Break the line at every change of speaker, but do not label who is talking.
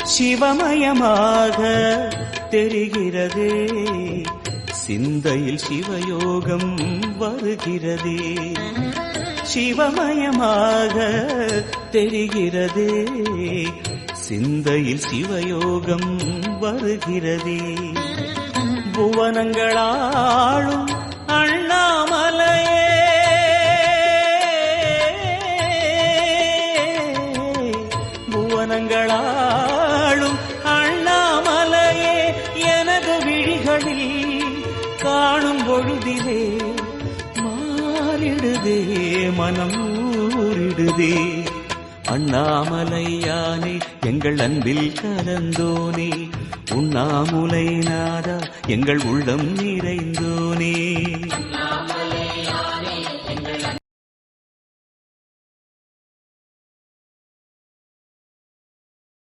சிவமயமாக தெரிகிறதே, சிந்தையில் சிவயோகம் வருகிறதே. சிவமயமாக தெரிகிறதே, சிந்தையில் சிவயோகம் வருகிறதே. புவனங்களாளும் அண்ணாமலையே, புவனங்களாளும் அண்ணாமலையே, எனது விழிகளில் காணும் பொழுதிலே மாறிடுதே, மனம் ஊறிடுதே. அண்ணாமலையானே எங்கள் அன்பில் கலந்தோனே, உண்ணாமுலை நாதா எங்கள் உள்ளம் நிறைந்தோனே.
அண்ணாமலையானே